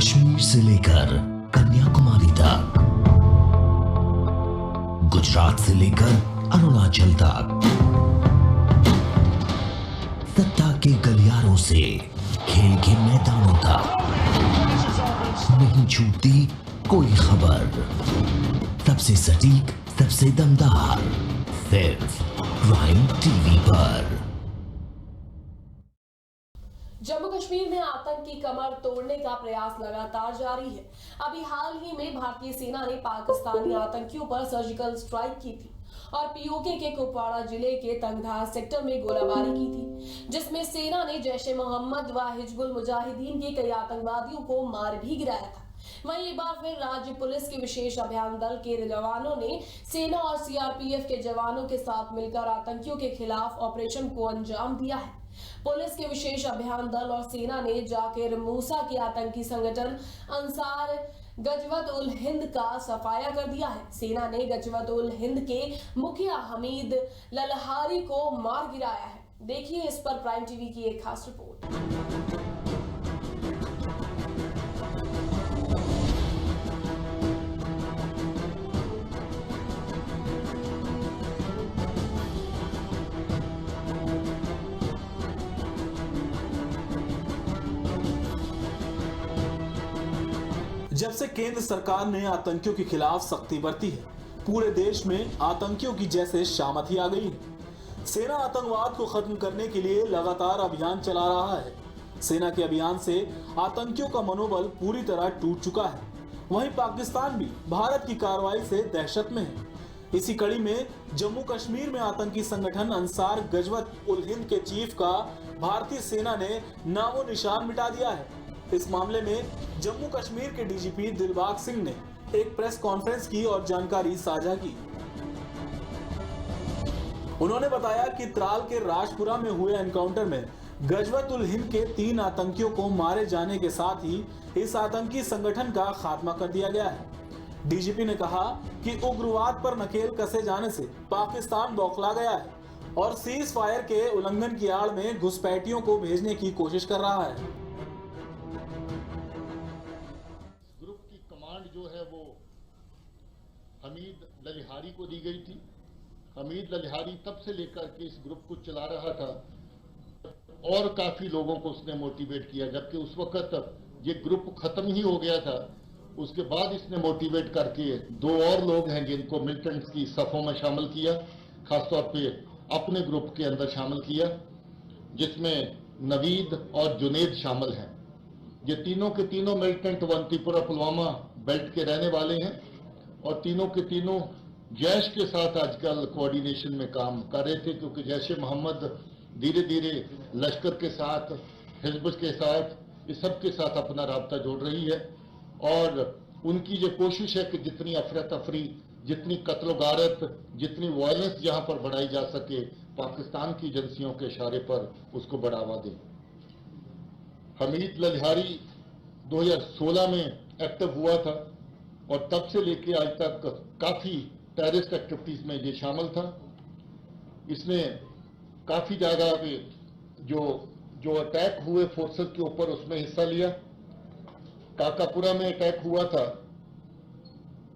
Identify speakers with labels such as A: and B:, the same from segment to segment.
A: कश्मीर से लेकर कन्याकुमारी तक, गुजरात से लेकर अरुणाचल तक, सत्ता के गलियारों से खेल के मैदानों तक, नहीं छूटती कोई खबर। सबसे सटीक, सबसे दमदार, सिर्फ प्राइम टीवी पर।
B: जम्मू कश्मीर में आतंक की कमर तोड़ने का प्रयास लगातार जारी है। अभी हाल ही में भारतीय सेना ने पाकिस्तानी आतंकियों पर सर्जिकल स्ट्राइक की थी और पीओके के कुपवाड़ा जिले के तंगधार सेक्टर में गोलाबारी की थी, जिसमें सेना ने जैश-ए-मोहम्मद व हिजबुल मुजाहिदीन के कई आतंकवादियों को मार भी गिराया था। वहीं एक बार फिर राज्य पुलिस के विशेष अभियान दल के जवानों ने सेना और सीआरपीएफ के जवानों के साथ मिलकर आतंकियों के खिलाफ ऑपरेशन को अंजाम दिया है। पुलिस के विशेष अभियान दल और सेना ने जाकिर मूसा के आतंकी संगठन अंसार गजवत उल हिंद का सफाया कर दिया है। सेना ने गजवत उल हिंद के मुखिया हमीद ललहारी को मार गिराया है। देखिए इस पर प्राइम टीवी की एक खास रिपोर्ट।
C: जब से केंद्र सरकार ने आतंकियों के खिलाफ सख्ती बरती है, पूरे देश में आतंकियों की जैसे शामत ही आ गई है। सेना आतंकवाद को खत्म करने के लिए लगातार अभियान चला रहा है। सेना के अभियान से आतंकियों का मनोबल पूरी तरह टूट चुका है। वहीं पाकिस्तान भी भारत की कार्रवाई से दहशत में है। इसी कड़ी में जम्मू कश्मीर में आतंकी संगठन अंसार गजवत उल हिंद के चीफ का भारतीय सेना ने नामो निशान मिटा दिया है। इस मामले में जम्मू कश्मीर के डीजीपी दिलबाग सिंह ने एक प्रेस कॉन्फ्रेंस की और जानकारी साझा की। उन्होंने बताया कि त्राल के राजपुरा में हुए एनकाउंटर में गजवत उल हिंद के 3 आतंकियों को मारे जाने के साथ ही इस आतंकी संगठन का खात्मा कर दिया गया है। डीजीपी ने कहा कि उग्रवाद पर नकेल कसे जाने से पाकिस्तान बौखला गया है और सीज फायर के उल्लंघन की आड़ में घुसपैठियों को भेजने की कोशिश कर रहा है।
D: जो है वो हमीद ललिहारी को दी गई थी। हमीद ललिहारी तब से लेकर के इस ग्रुप को चला रहा था और काफी लोगों को उसने मोटिवेट किया, जबकि उस वक्त ये ग्रुप खत्म ही हो गया था। उसके बाद इसने मोटिवेट करके 2 और लोग हैं जिनको मिलिटेंट्स की सफों में शामिल किया, खासतौर पे अपने ग्रुप के अंदर शामिल किया, जिसमें नवीद और जुनेद शामिल हैं। ये तीनों के तीनों मिलिटेंट अवंतीपुरा पुलवामा बेल्ट के रहने वाले हैं और तीनों के तीनों जैश के साथ आजकल कोऑर्डिनेशन में काम कर रहे थे, क्योंकि जैश-ए-मोहम्मद धीरे धीरे लश्कर के साथ, हिजबुल के साथ, इस सब के साथ अपना राब्ता जोड़ रही है और उनकी ये कोशिश है कि जितनी अफरा तफरी, जितनी कत्ल गारत, जितनी वायलेंस जहां पर बढ़ाई जा सके, पाकिस्तान की एजेंसियों के इशारे पर उसको बढ़ावा दें। हमीद ललिहारी 2016 में एक्टिव हुआ था और तब से लेके आज तक काफी टेररिस्ट एक्टिविटीज में ये शामिल था। इसने काफी जगह पे जो अटैक हुए फोर्सेस के ऊपर उसमें हिस्सा लिया। काकापुरा में अटैक हुआ था,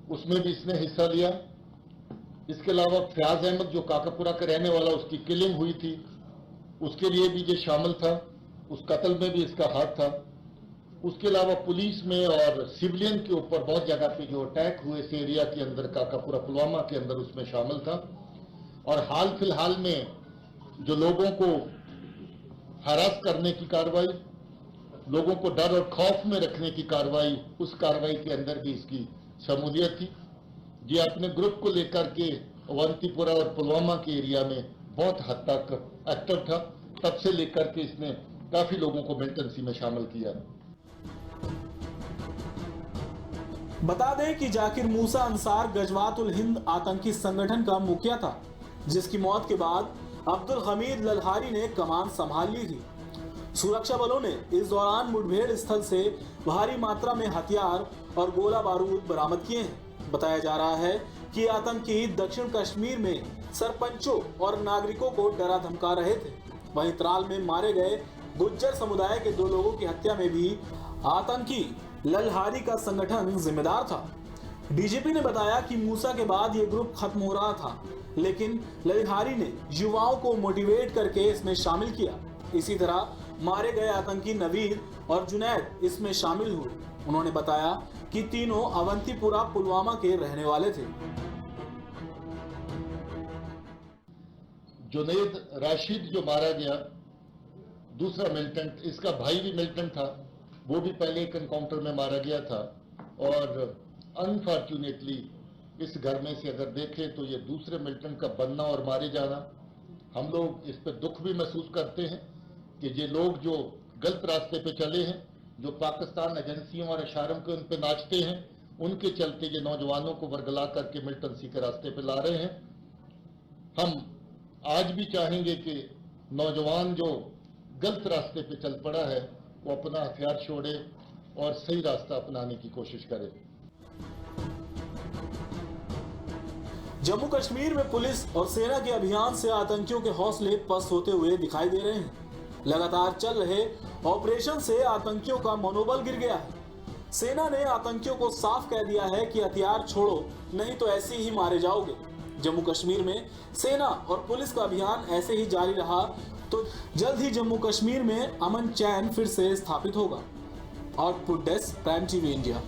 D: उसमें भी इसने हिस्सा लिया। इसके अलावा फयाज अहमद जो काकापुरा का रहने वाला, उसकी किलिंग हुई थी, उसके लिए भी ये शामिल था, उस कत्ल में भी इसका हाथ था। उसके अलावा पुलिस में और सिविलियन के ऊपर बहुत जगह पे जो अटैक हुए इस एरिया के अंदर, काकापुरा पुलवामा के अंदर, उसमें शामिल था। और हाल फिलहाल में जो लोगों को हरास करने की कार्रवाई, लोगों को डर और खौफ में रखने की कार्रवाई, उस कार्रवाई के अंदर भी इसकी शमूलियत थी। ये अपने ग्रुप को लेकर के अवंतीपुरा और पुलवामा के एरिया में बहुत हद तक एक्टिव था। तब से लेकर के इसने काफी लोगों को मिलिटेंसी में शामिल किया।
C: बता दें कि जाकिर मूसा अंसार गजवात उल हिंद आतंकी संगठन का मुखिया था, जिसकी मौत के बाद अब्दुल हमीद ललहारी ने कमान संभाल ली थी। सुरक्षा बलों ने इस दौरान मुठभेड़ स्थल से भारी मात्रा में हथियार और गोला बारूद बरामद किए हैं। बताया जा रहा है कि आतंकी दक्षिण कश्मीर में सरपंचों और नागरिकों को डरा धमका रहे थे। वहीं त्राल में मारे गए गुज्जर समुदाय के 2 लोगों की हत्या में भी आतंकी ललहारी का संगठन जिम्मेदार था। डीजीपी ने बताया कि मूसा के बाद ये ग्रुप खत्म हो रहा था, लेकिन ललहारी ने युवाओं को मोटिवेट करके इसमें शामिल किया। इसी तरह मारे गए आतंकी नवीद और जुनैद इसमें शामिल हुए। उन्होंने बताया कि तीनों अवंतीपुरा पुलवामा के रहने वाले थे।
D: जुनैद राशिद जो मारा गया, दूसरा मिलिटेंट, इसका भाई भी मिलिटेंट था, वो भी पहले एक एनकाउंटर में मारा गया था। और अनफॉर्चुनेटली इस घर में से अगर देखें तो ये दूसरे मिलिटेंट का बनना और मारे जाना, हम लोग इस पर दुख भी महसूस करते हैं कि ये लोग जो गलत रास्ते पे चले हैं, जो पाकिस्तान एजेंसियों और इशारों के उन पे नाचते हैं, उनके चलते ये नौजवानों को वर्गला करके मिलिटेंसी के रास्ते पे ला रहे हैं। हम आज भी चाहेंगे कि नौजवान जो गलत रास्ते पे चल पड़ा है वो अपना हथियार छोड़े और सही रास्ता अपनाने की कोशिश करे।
C: जम्मू कश्मीर में पुलिस और सेना के अभियान से आतंकियों के हौसले पस्त होते हुए दिखाई दे रहे हैं। लगातार चल रहे ऑपरेशन से आतंकियों का मनोबल गिर गया है। सेना ने आतंकियों को साफ कह दिया है कि हथियार छोड़ो, नहीं तो ऐसे ही मारे जाओगे। जम्मू कश्मीर में सेना और पुलिस का अभियान ऐसे ही जारी रहा तो जल्द ही जम्मू कश्मीर में अमन चैन फिर से स्थापित होगा। Output desk, prime TV India.